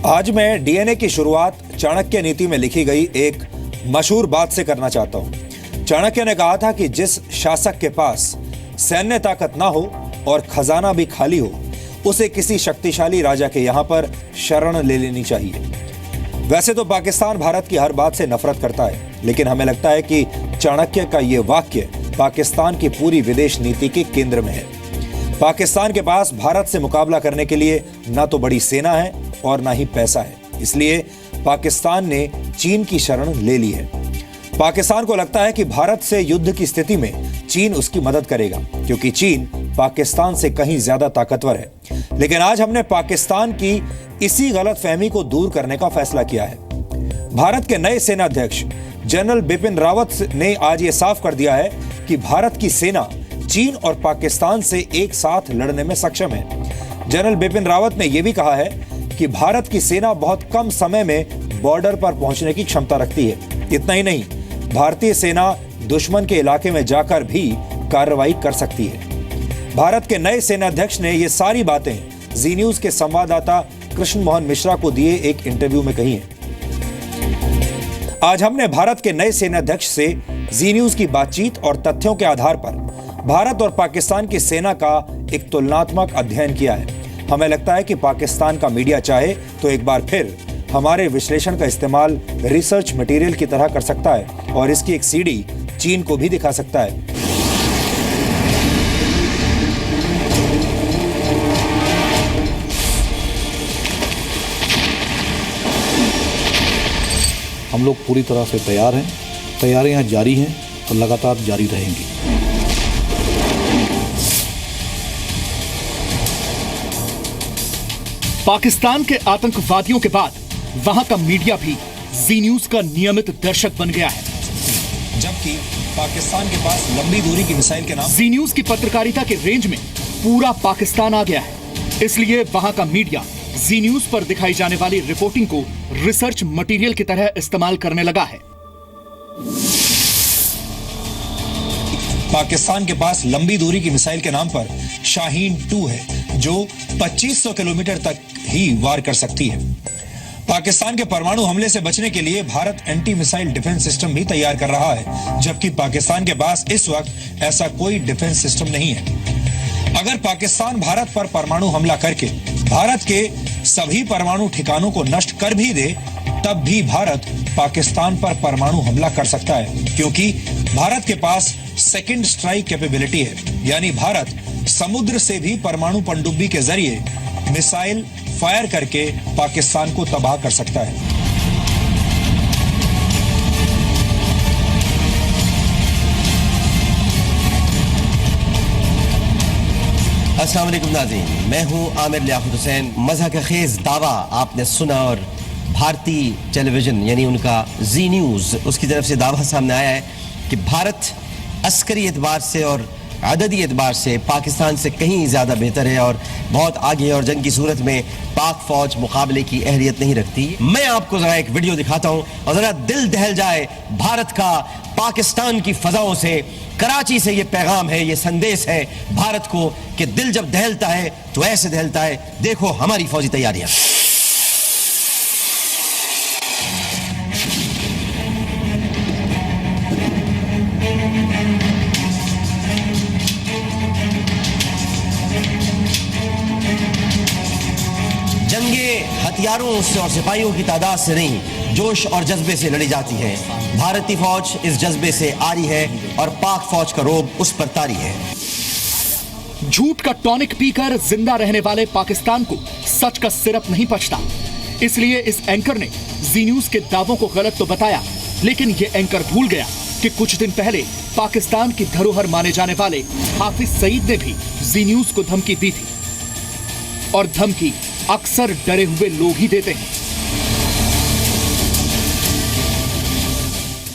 आज मैं डीएनए की शुरुआत चाणक्य नीति में लिखी गई एक मशहूर बात से करना चाहता हूं। चाणक्य ने कहा था कि जिस शासक के पास सैन्य ताकत ना हो और खजाना भी खाली हो, उसे किसी शक्तिशाली राजा के यहां पर शरण ले लेनी चाहिए। वैसे तो पाकिस्तान भारत की हर बात से नफरत करता है, लेकिन हमें लगता है कि चाणक्य का यह वाक्य पाकिस्तान की पूरी विदेश नीति के केंद्र में है। पाकिस्तान के पास भारत से मुकाबला करने के लिए ना तो बड़ी सेना है और ना ही पैसा है, इसलिए पाकिस्तान ने चीन की शरण ले ली है। पाकिस्तान को लगता है कि भारत से युद्ध की स्थिति में चीन उसकी मदद करेगा, क्योंकि चीन पाकिस्तान से कहीं ज्यादा ताकतवर है। लेकिन आज हमने पाकिस्तान की इसी गलतफहमी को दूर करने का फैसला किया है। भारत के नए सेनाध्यक्ष जनरल बिपिन रावत ने आज यह साफ कर दिया है कि भारत की सेना चीन और पाकिस्तान से एक साथ लड़ने में सक्षम है। जनरल बिपिन रावत ने यह भी कहा है कि भारत की सेना बहुत कम समय में बॉर्डर पर पहुंचने की क्षमता रखती है। इतना ही नहीं, भारतीय सेना दुश्मन के इलाके में जाकर भी कार्रवाई कर सकती है। भारत के नए सेनाध्यक्ष ने ये सारी बातें जी न्यूज के संवाददाता कृष्ण मोहन मिश्रा को दिए एक इंटरव्यू में कही है। आज हमने भारत के नए सेनाध्यक्ष से जी न्यूज की बातचीत और तथ्यों के आधार पर भारत और पाकिस्तान की सेना का एक तुलनात्मक अध्ययन किया है। हमें लगता है कि पाकिस्तान का मीडिया चाहे तो एक बार फिर हमारे विश्लेषण का इस्तेमाल रिसर्च मटेरियल की तरह कर सकता है और इसकी एक सीडी चीन को भी दिखा सकता है। हम लोग पूरी तरह से तैयार हैं, तैयारियां जारी हैं और लगातार जारी रहेंगी। पाकिस्तान के आतंकवादियों के बाद वहां का मीडिया भी जी न्यूज का नियमित दर्शक बन गया है। जबकि पाकिस्तान के पास लंबी दूरी की मिसाइल के नाम जी न्यूज की पत्रकारिता के रेंज में पूरा पाकिस्तान आ गया है, इसलिए वहां का मीडिया जी न्यूज पर दिखाई जाने वाली रिपोर्टिंग को रिसर्च मटेरियल की तरह इस्तेमाल करने लगा है। पाकिस्तान के पास लंबी दूरी की मिसाइल के नाम पर शाहीन 2 है, जो 2500 किलोमीटर तक ही वार कर सकती है। पाकिस्तान के परमाणु हमले से बचने के लिए Bharat anti missile defence system भी तैयार कर रहा है, जबकि पाकिस्तान के पास इस वक्त ऐसा कोई डिफेंस सिस्टम नहीं है। अगर पाकिस्तान भारत पर परमाणु हमला करके भारत के सभी परमाणु ठिकानों को नष्ट कर भी दे, तब भी भारत पाकिस्तान पर परमाणु हमला कर सकता है, क्योंकि भारत के पास सेकंड स्ट्राइक कैपेबिलिटी है। यानी भारत समुद्र से भी परमाणु पनडुब्बी के जरिए मिसाइल फायर करके पाकिस्तान को तबाह कर सकता है। अस्सलाम वालेकुम नाज़रीन, मैं हूं आमिर लियाकत हुसैन। मज़हक खेज दावा आपने सुना और भारतीय टेलीविजन यानी उनका जी न्यूज़, उसकी तरफ से दावा सामने आया है कि भारत अस्करी एतबार से और अददी एतबार से पाकिस्तान से कहीं ज़्यादा बेहतर है और बहुत आगे है और जंग की सूरत में पाक फौज मुकाबले की अहलियत नहीं रखती। मैं आपको ज़रा एक वीडियो दिखाता हूँ और ज़रा दिल दहल जाए भारत का पाकिस्तान की फ़ज़ाओं से। कराची से ये पैगाम है, ये संदेश है भारत को कि दिल जब दहलता है तो ऐसे दहलता है। देखो हमारी फौजी तैयारियां। जंगे हथियारों से और सिपाहियों की तादाद से नहीं, जोश और जज्बे से लड़ी जाती है। भारतीय फौज इस जज्बे से आ रही है और पाक फौज का रोब उस पर तारी है। झूठ का टॉनिक पीकर जिंदा रहने वाले पाकिस्तान को सच का सिरप नहीं पचता, इसलिए इस एंकर ने जी न्यूज के दावों को गलत तो बताया, लेकिन ये एंकर भूल गया कि कुछ दिन पहले पाकिस्तान की धरोहर माने जाने वाले हाफिज सईद ने भी जी न्यूज को धमकी दी थी, और धमकी अक्सर डरे हुए लोग ही देते हैं।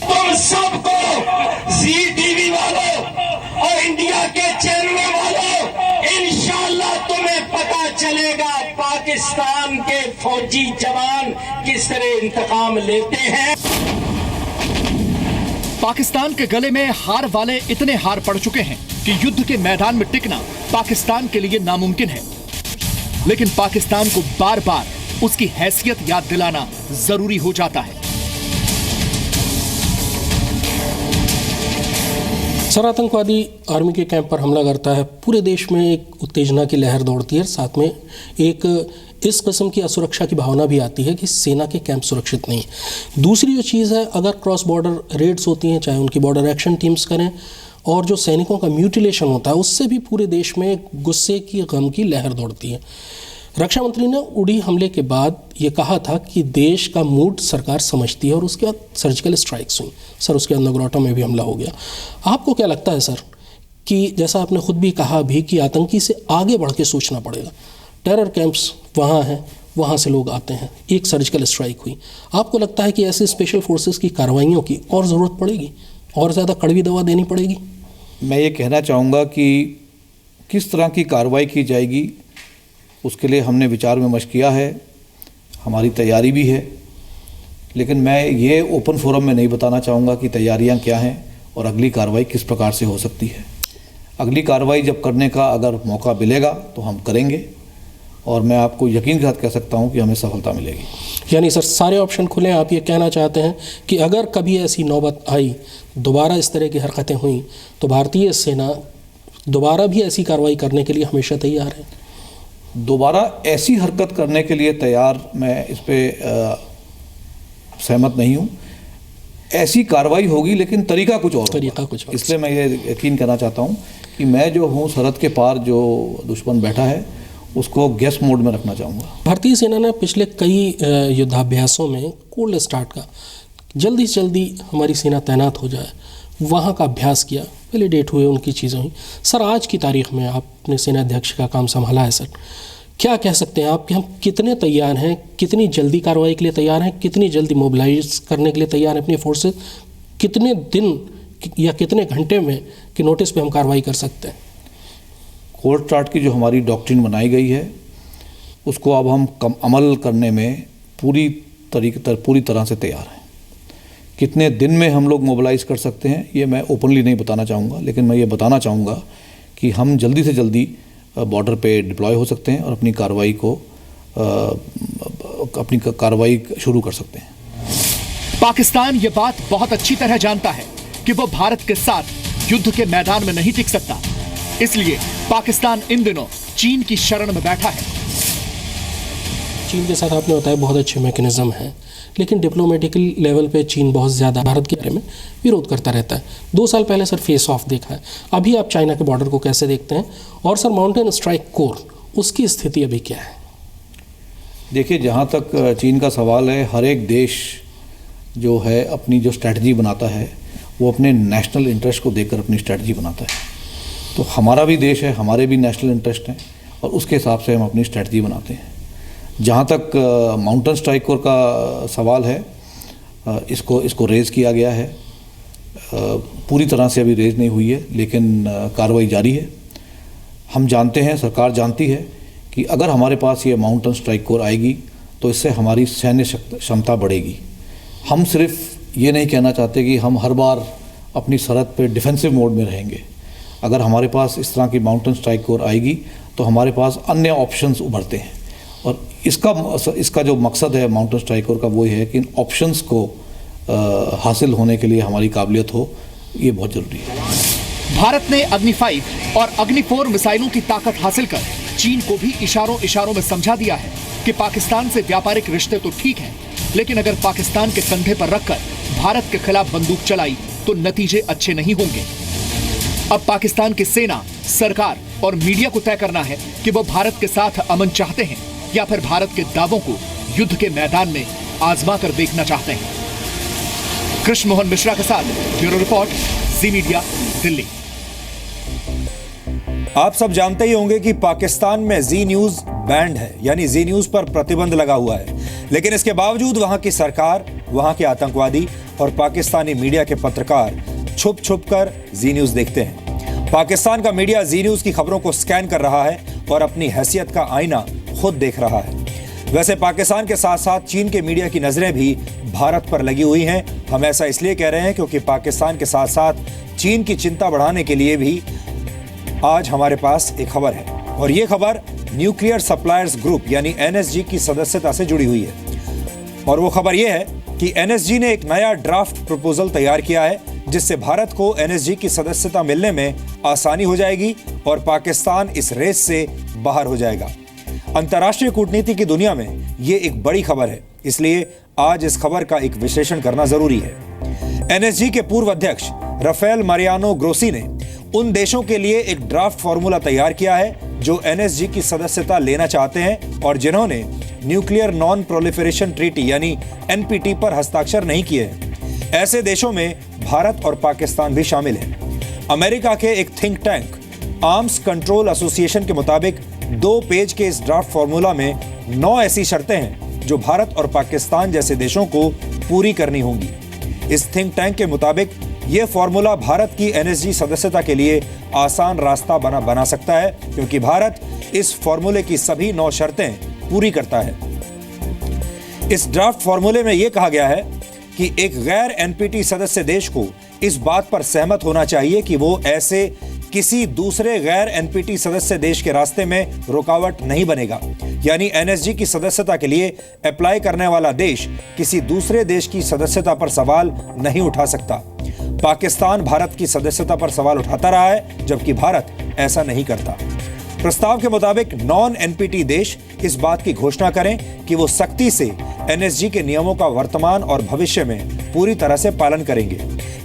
तुम सबको जी टीवी वालों और इंडिया के चैनलों वालों, इंशाअल्लाह तुम्हें पता चलेगा पाकिस्तान के फौजी जवान किस तरह इंतकाम लेते हैं। पाकिस्तान के गले में हार वाले इतने हार पड़ चुके हैं कि युद्ध के मैदान में टिकना पाकिस्तान के लिए नामुमकिन है। लेकिन पाकिस्तान को बार बार उसकी हैसियत याद दिलाना जरूरी हो जाता है। सर, आतंकवादी आर्मी के कैंप पर हमला करता है, पूरे देश में एक उत्तेजना की लहर दौड़ती है, साथ में एक इस किस्म की असुरक्षा की भावना भी आती है कि सेना के कैंप सुरक्षित नहीं है। दूसरी जो चीज़ है, अगर क्रॉस बॉर्डर रेड्स होती हैं, चाहे उनकी बॉर्डर एक्शन टीम्स करें, और जो सैनिकों का म्यूटिलेशन होता है, उससे भी पूरे देश में गुस्से की, गम की लहर दौड़ती है। रक्षा मंत्री ने उड़ी हमले के बाद ये कहा था कि देश का मूड सरकार समझती है, और उसके बाद सर्जिकल स्ट्राइक्स हुई। सर, उसके बाद नगरोटा में भी हमला हो गया। आपको क्या लगता है सर कि जैसा आपने खुद भी कहा भी कि आतंकी से आगे बढ़ के सोचना पड़ेगा, टेरर कैंप्स वहाँ हैं, वहाँ से लोग आते हैं, एक सर्जिकल स्ट्राइक हुई, आपको लगता है कि ऐसे स्पेशल फोर्सेस की कार्रवाइयों की और ज़रूरत पड़ेगी, और ज़्यादा कड़वी दवा देनी पड़ेगी? मैं ये कहना चाहूँगा कि किस तरह की कार्रवाई की जाएगी उसके लिए हमने विचार विमर्श किया है, हमारी तैयारी भी है, लेकिन मैं ये ओपन फोरम में नहीं बताना चाहूँगा कि तैयारियाँ क्या हैं और अगली कार्रवाई किस प्रकार से हो सकती है। अगली कार्रवाई जब करने का अगर मौका मिलेगा तो हम करेंगे, और मैं आपको यकीन के साथ कह सकता हूँ कि हमें सफलता मिलेगी। यानी सर, सारे ऑप्शन खुले हैं। आप ये कहना चाहते हैं कि अगर कभी ऐसी नौबत आई, दोबारा इस तरह की हरकतें हुई, तो भारतीय सेना दोबारा भी ऐसी कार्रवाई करने के लिए हमेशा तैयार है? दोबारा ऐसी हरकत करने के लिए तैयार, मैं इस पे सहमत नहीं हूँ। ऐसी कार्रवाई होगी, लेकिन तरीका कुछ और होगा। इसलिए मैं ये यकीन करना चाहता हूँ कि मैं जो हूँ, सरहद के पार जो दुश्मन बैठा है उसको गेस मोड में रखना चाहूँगा। भारतीय सेना ने पिछले कई युद्धाभ्यासों में कोल्ड स्टार्ट का, जल्दी से जल्दी हमारी सेना तैनात हो जाए, वहाँ का अभ्यास किया, वैलिडेट हुए, उनकी चीज़ें हुई। सर, आज की तारीख में आपने सेना अध्यक्ष का काम संभाला है सर, क्या कह सकते हैं आप कि हम कितने तैयार हैं, कितनी जल्दी कार्रवाई के लिए तैयार हैं, कितनी जल्दी मोबिलाइज करने के लिए तैयार हैं अपनी फोर्सेस, कितने दिन या कितने घंटे में कि नोटिस पे हम कार्रवाई कर सकते हैं? कोल्ड स्टार्ट की जो हमारी डॉक्ट्रिन बनाई गई है उसको अब हम अमल करने में पूरी तरह से तैयार हैं। कितने दिन में हम लोग मोबिलाइज कर सकते हैं ये मैं ओपनली नहीं बताना चाहूँगा, लेकिन मैं ये बताना चाहूँगा कि हम जल्दी से जल्दी बॉर्डर पे डिप्लॉय हो सकते हैं और अपनी कार्रवाई शुरू कर सकते हैं। पाकिस्तान ये बात बहुत अच्छी तरह जानता है कि वो भारत के साथ युद्ध के मैदान में नहीं टिक सकता, इसलिए पाकिस्तान इन दिनों चीन की शरण में बैठा है। चीन के साथ आपने बताया बहुत अच्छे मैकेनिज्म हैं, लेकिन डिप्लोमेटिकल लेवल पे चीन बहुत ज़्यादा भारत के बारे में विरोध करता रहता है। 2 साल पहले सर फेस ऑफ देखा है, अभी आप चाइना के बॉर्डर को कैसे देखते हैं? और सर, माउंटेन स्ट्राइक कोर, उसकी स्थिति अभी क्या है? देखिए, जहाँ तक चीन का सवाल है, हर एक देश जो है अपनी जो स्ट्रैटेजी बनाता है वो अपने नेशनल इंटरेस्ट को देखकर अपनी स्ट्रैटेजी बनाता है। तो हमारा भी देश है, हमारे भी नेशनल इंटरेस्ट हैं, और उसके हिसाब से हम अपनी स्ट्रैटेजी बनाते हैं। जहाँ तक माउंटेन स्ट्राइक कोर का सवाल है, इसको रेज़ किया गया है, पूरी तरह से अभी रेज़ नहीं हुई है, लेकिन कार्रवाई जारी है। हम जानते हैं, सरकार जानती है कि अगर हमारे पास ये माउंटेन स्ट्राइक कोर आएगी तो इससे हमारी सैन्य क्षमता बढ़ेगी। हम सिर्फ ये नहीं कहना चाहते कि हम हर बार अपनी सरहद पे डिफेंसिव मोड में रहेंगे। अगर हमारे पास इस तरह की माउंटेन स्ट्राइक कोर आएगी तो हमारे पास अन्य ऑप्शंस उभरते हैं, और इसका जो मकसद है माउंटेन स्ट्राइक कोर का वो है कि इन ऑप्शंस को हासिल होने के लिए हमारी काबिलियत हो, ये बहुत ज़रूरी है। भारत ने अग्नि 5 और अग्नि 4 मिसाइलों की ताकत हासिल कर चीन को भी इशारों में समझा दिया है कि पाकिस्तान से व्यापारिक रिश्ते तो ठीक हैं, लेकिन अगर पाकिस्तान के कंधे पर रखकर भारत के खिलाफ बंदूक चलाई तो नतीजे अच्छे नहीं होंगे। अब पाकिस्तान की सेना, सरकार और मीडिया को तय करना है कि वो भारत के साथ अमन चाहते हैं या फिर भारत के दावों को युद्ध के मैदान में आजमा कर देखना चाहते हैं। कृष्ण मोहन मिश्रा के साथ ब्यूरो रिपोर्ट, जी मीडिया, दिल्ली। आप सब जानते ही होंगे कि पाकिस्तान में जी न्यूज बैंड है, यानी जी न्यूज पर प्रतिबंध लगा हुआ है, लेकिन इसके बावजूद वहां की सरकार, वहां के आतंकवादी और पाकिस्तानी मीडिया के पत्रकार छुप छुप कर जी न्यूज देखते हैं। पाकिस्तान का मीडिया जी न्यूज की खबरों को स्कैन कर रहा है और अपनी हैसियत का आईना खुद देख रहा है। वैसे पाकिस्तान के साथ साथ चीन के मीडिया की नजरें भी भारत पर लगी हुई हैं। हम ऐसा इसलिए कह रहे हैं क्योंकि पाकिस्तान के साथ साथ चीन की चिंता बढ़ाने के लिए भी आज हमारे पास एक खबर है, और ये खबर न्यूक्लियर सप्लायर्स ग्रुप यानी एनएसजी की सदस्यता से जुड़ी हुई है। और वो खबर यह है कि एनएसजी ने एक नया ड्राफ्ट प्रपोजल तैयार किया है जिससे भारत को एनएसजी की सदस्यता मिलने में आसानी हो जाएगी और पाकिस्तान इस रेस से बाहर हो जाएगा। अंतर्राष्ट्रीय कूटनीति की दुनिया में ये एक बड़ी खबर है, इसलिए आज इस खबर का एक विश्लेषण करना जरूरी है। एनएसजी के पूर्व अध्यक्ष राफेल मारियानो ग्रोसी ने उन देशों के लिए एक ड्राफ्ट फॉर्मूला तैयार किया है जो एनएसजी की सदस्यता लेना चाहते हैं और जिन्होंने न्यूक्लियर नॉन प्रोलिफरेशन ट्रीटी यानी एनपीटी पर हस्ताक्षर नहीं किए हैं। ऐसे देशों में भारत और पाकिस्तान भी शामिल हैं। अमेरिका के एक think tank arms control association के मुताबिक 2 पेज के इस ड्राफ्ट फॉर्मूला में 9 ऐसी शर्तें हैं जो भारत और पाकिस्तान जैसे देशों को पूरी करनी होंगी। इस थिंक टैंक के मुताबिक यह फॉर्मूला भारत की एनएसजी सदस्यता के लिए आसान रास्ता बना सकता है क्योंकि भारत इस फॉर्मूले की सभी 9 शर्तें पूरी करता है। इस ड्राफ्ट फॉर्मूले में यह कहा गया है कि एक गैर एनपीटी सदस्य देश को इस बात पर सहमत होना चाहिए कि वो ऐसे किसी दूसरे गैर एनपीटी सदस्य देश के रास्ते में रुकावट नहीं बनेगा। यानी एनएसजी की सदस्यता के लिए अप्लाई करने वाला देश किसी दूसरे देश की सदस्यता पर सवाल नहीं उठा सकता। पाकिस्तान भारत की सदस्यता पर सवाल उठाता रहा है जबकि भारत ऐसा नहीं करता। प्रस्ताव के मुताबिक नॉन एनपीटी देश इस बात की घोषणा करें कि वो सख्ती से एनएसजी के नियमों का वर्तमान और भविष्य में पूरी तरह से पालन करेंगे।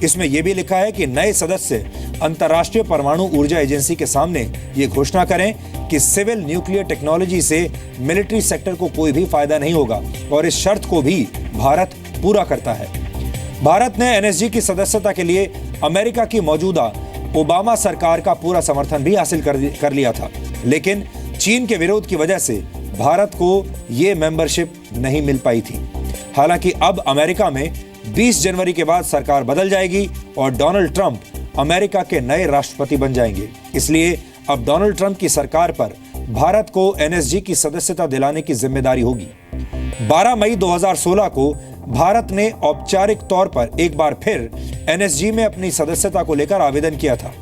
इसमें यह भी लिखा है कि नए सदस्य अंतर्राष्ट्रीय परमाणु ऊर्जा एजेंसी के सामने ये घोषणा करें कि सिविल न्यूक्लियर टेक्नोलॉजी से मिलिट्री सेक्टर को कोई भी फायदा नहीं होगा और इस शर्त को भी भारत पूरा करता है। भारत ने एनएसजी की सदस्यता के लिए अमेरिका की मौजूदा ओबामा सरकार का पूरा समर्थन भी हासिल कर लिया था, लेकिन चीन के विरोध की वजह से भारत को यह मेंबरशिप नहीं मिल पाई थी। हालांकि अब अमेरिका में 20 जनवरी के बाद सरकार बदल जाएगी और डोनाल्ड ट्रंप अमेरिका के नए राष्ट्रपति बन जाएंगे। इसलिए अब डोनाल्ड ट्रंप की सरकार पर भारत को एनएसजी की सदस्यता दिलाने की जिम्मेदारी होगी। 12 मई 2016 को भारत ने औपचारिक तौर पर एक बार फिर एनएसजी में अपनी सदस्यता को लेकर आवेदन किया था।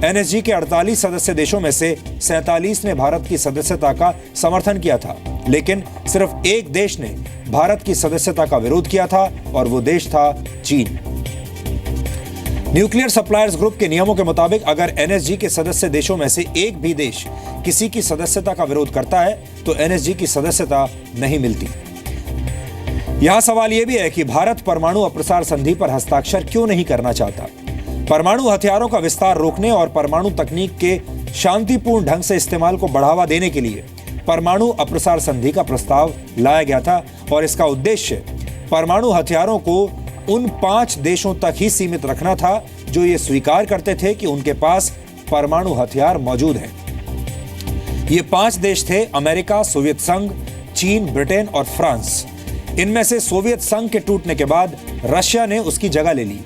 एनएसजी के 48 सदस्य देशों में से 47 ने भारत की सदस्यता का समर्थन किया था, लेकिन सिर्फ एक देश ने भारत की सदस्यता का विरोध किया था और वो देश था चीन। न्यूक्लियर सप्लायर्स ग्रुप के नियमों के मुताबिक अगर एनएसजी के सदस्य देशों में से एक भी देश किसी की सदस्यता का विरोध करता है तो एनएसजी की सदस्यता नहीं मिलती। यहां सवाल यह भी है कि भारत परमाणु अप्रसार संधि पर हस्ताक्षर क्यों नहीं करना चाहता। परमाणु हथियारों का विस्तार रोकने और परमाणु तकनीक के शांतिपूर्ण ढंग से इस्तेमाल को बढ़ावा देने के लिए परमाणु अप्रसार संधि का प्रस्ताव लाया गया था और इसका उद्देश्य परमाणु हथियारों को उन 5 देशों तक ही सीमित रखना था जो ये स्वीकार करते थे कि उनके पास परमाणु हथियार मौजूद हैं। ये 5 देश थे अमेरिका, सोवियत संघ, चीन, ब्रिटेन और फ्रांस। इनमें से सोवियत संघ के टूटने के बाद रशिया ने उसकी जगह ले ली।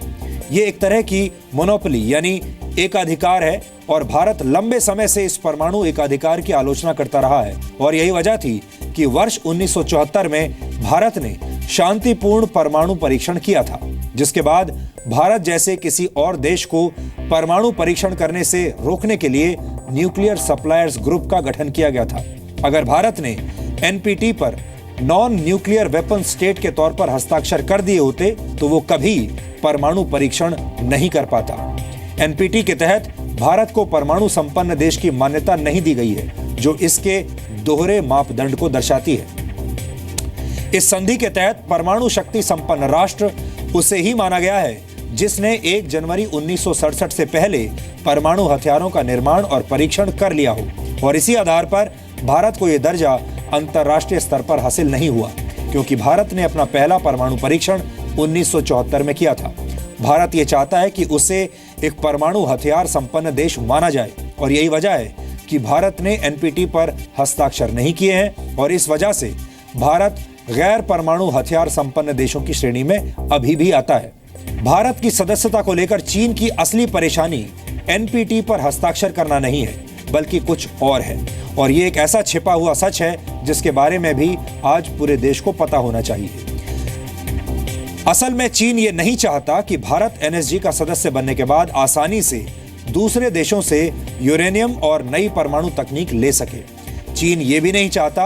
ये एक तरह की मोनोपोली यानी एकाधिकार है और भारत लंबे समय से इस परमाणु एकाधिकार की आलोचना करता रहा है और यही वजह थी कि वर्ष 1974 में भारत ने शांतिपूर्ण परमाणु परीक्षण किया था, जिसके बाद भारत जैसे किसी और देश को परमाणु परीक्षण करने से रोकने के लिए न्यूक्लियर सप्लायर्स ग्रुप का गठन किया गया था। अगर भारत ने एनपीटी पर नॉन न्यूक्लियर वेपन स्टेट के तौर पर हस्ताक्षर कर दिए होते तो वो कभी परमाणु परीक्षण नहीं कर पाता। एनपीटी के तहत भारत को परमाणु संपन्न देश की मान्यता नहीं दी गई है, जो इसके दोहरे मापदंड को दर्शाती है। इस संधि के तहत परमाणु शक्ति संपन्न राष्ट्र उसे ही माना गया है जिसने 1 जनवरी 1967 से पहले परमाणु हथियारों का निर्माण और परीक्षण कर लिया हो और इसी आधार पर भारत को यह दर्जा अंतर्राष्ट्रीय स्तर पर हासिल नहीं हुआ क्योंकि भारत ने अपना पहला परमाणु परीक्षण 1974 में किया था। भारत ये चाहता है कि उसे एक परमाणु हथियार संपन्न देश माना जाए और यही वजह है कि भारत ने एनपीटी पर हस्ताक्षर नहीं किए हैं और इस वजह से भारत गैर परमाणु हथियार संपन्न देशों की श्रेणी में अभी भी आता है। भारत की सदस्यता को लेकर चीन की असली परेशानी एनपीटी पर हस्ताक्षर करना नहीं है बल्कि कुछ और है और ये एक ऐसा छिपा हुआ सच है जिसके बारे में भी आज पूरे देश को पता होना चाहिए। असल में चीन ये नहीं चाहता कि भारत एनएसजी का सदस्य बनने के बाद आसानी से दूसरे देशों से यूरेनियम और नई परमाणु तकनीक ले सके। चीन ये भी नहीं चाहता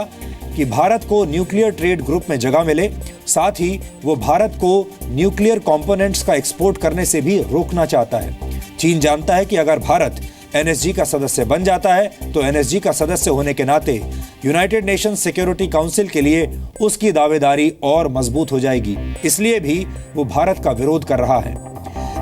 कि भारत को न्यूक्लियर ट्रेड ग्रुप में जगह मिले, साथ ही वो भारत को न्यूक्लियर कंपोनेंट्स का एक्सपोर्ट करने से भी रोकना चाहता है। चीन जानता है कि अगर भारत एनएसजी का सदस्य बन जाता है तो एनएसजी का सदस्य होने के नाते यूनाइटेड नेशंस सिक्योरिटी काउंसिल के लिए उसकी दावेदारी और मजबूत हो जाएगी। इसलिए भी वो भारत का विरोध कर रहा है।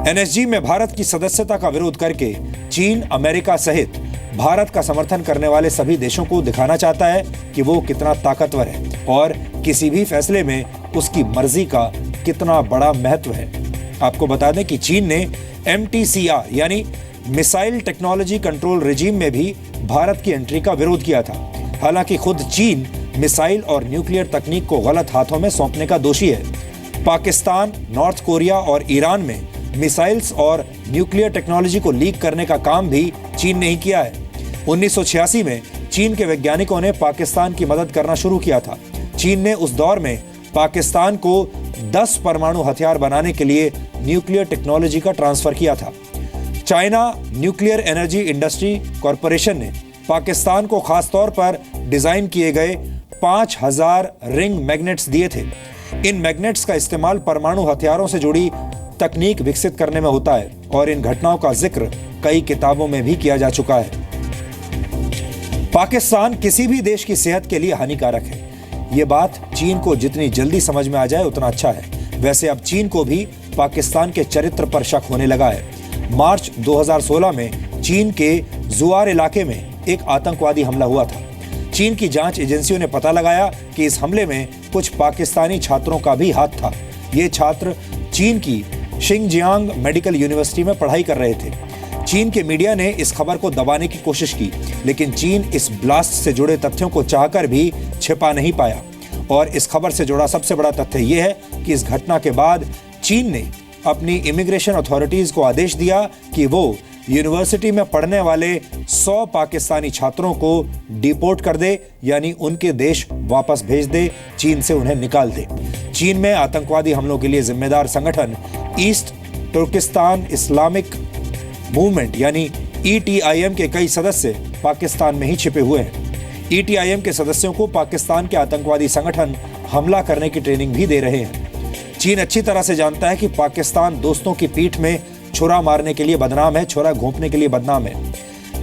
एनएसजी में भारत की सदस्यता का विरोध करके चीन अमेरिका सहित भारत का समर्थन करने वाले सभी देशों को दिखाना चाहता है कि वो कितना ताकतवर है और किसी भी फैसले में उसकी मर्जी का कितना बड़ा महत्व है। आपको बता दें कि चीन ने MTCR यानी मिसाइल टेक्नोलॉजी कंट्रोल रिजीम में भी भारत की एंट्री का विरोध किया था। हालांकि खुद चीन मिसाइल और न्यूक्लियर तकनीक को गलत हाथों में सौंपने का दोषी है। पाकिस्तान, नॉर्थ कोरिया और ईरान में मिसाइल्स और न्यूक्लियर टेक्नोलॉजी को लीक करने का काम भी चीन ने ही किया है। 1986 में चीन के वैज्ञानिकों ने पाकिस्तान की मदद करना शुरू किया था। चीन ने उस दौर में पाकिस्तान को 10 परमाणु हथियार बनाने के लिए न्यूक्लियर टेक्नोलॉजी का ट्रांसफर किया था। China nuclear energy industry corporation ने पाकिस्तान को खासतौर पर डिजाइन किए गए 5000 रिंग मैग्नेट्स दिए थे। इन मैग्नेट्स का इस्तेमाल परमाणु हथियारों से जुड़ी तकनीक विकसित करने में होता है और इन घटनाओं का जिक्र कई किताबों में भी किया जा चुका है। पाकिस्तान किसी भी देश की सेहत के लिए हानिकारक है। ये बात चीन को जितनी जल्दी समझ में आ जाए उतना अच्छा है। वैसे अब चीन को भी पाकिस्तान के चरित्र पर शक होने लगा है। मार्च 2016 में चीन के जुआर इलाके में एक आतंकवादी हमला हुआ था। चीन की जांच एजेंसियों ने पता लगाया कि इस हमले में कुछ पाकिस्तानी छात्रों का भी हाथ था। ये छात्र चीन की शिंगजियांग मेडिकल यूनिवर्सिटी में पढ़ाई कर रहे थे। चीन के मीडिया ने इस खबर को दबाने की कोशिश की, लेकिन चीन इस ब्लास्ट से जुड़े तथ्यों को चाहकर भी छिपा नहीं पाया। और इस खबर से जुड़ा सबसे बड़ा तथ्य यह है कि इस घटना के बाद चीन ने अपनी इमिग्रेशन अथॉरिटीज को आदेश दिया कि वो यूनिवर्सिटी में पढ़ने वाले 100 पाकिस्तानी छात्रों को डिपोर्ट कर दे, यानी उनके देश वापस भेज दे, चीन से उन्हें निकाल दे। चीन में आतंकवादी हमलों के लिए जिम्मेदार संगठन ईस्ट तुर्किस्तान इस्लामिक मूवमेंट यानी ETIM के कई सदस्य पाकिस्तान में ही छिपे हुए हैं। ETIM के सदस्यों को पाकिस्तान के आतंकवादी संगठन हमला करने की ट्रेनिंग भी दे रहे हैं। चीन अच्छी तरह से जानता है कि पाकिस्तान दोस्तों की पीठ में छुरा मारने के लिए बदनाम है, छुरा घोंपने के लिए बदनाम है,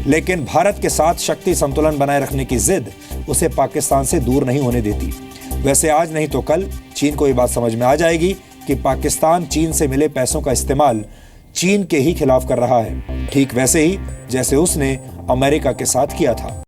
लेकिन भारत के साथ शक्ति संतुलन बनाए रखने की जिद उसे पाकिस्तान से दूर नहीं होने देती। वैसे आज नहीं तो कल चीन को ये बात समझ में आ जाएगी कि पाकिस्तान चीन से मिले पैसों का इस्तेमाल चीन के ही खिलाफ कर रहा है, ठीक वैसे ही जैसे उसने अमेरिका के साथ किया था।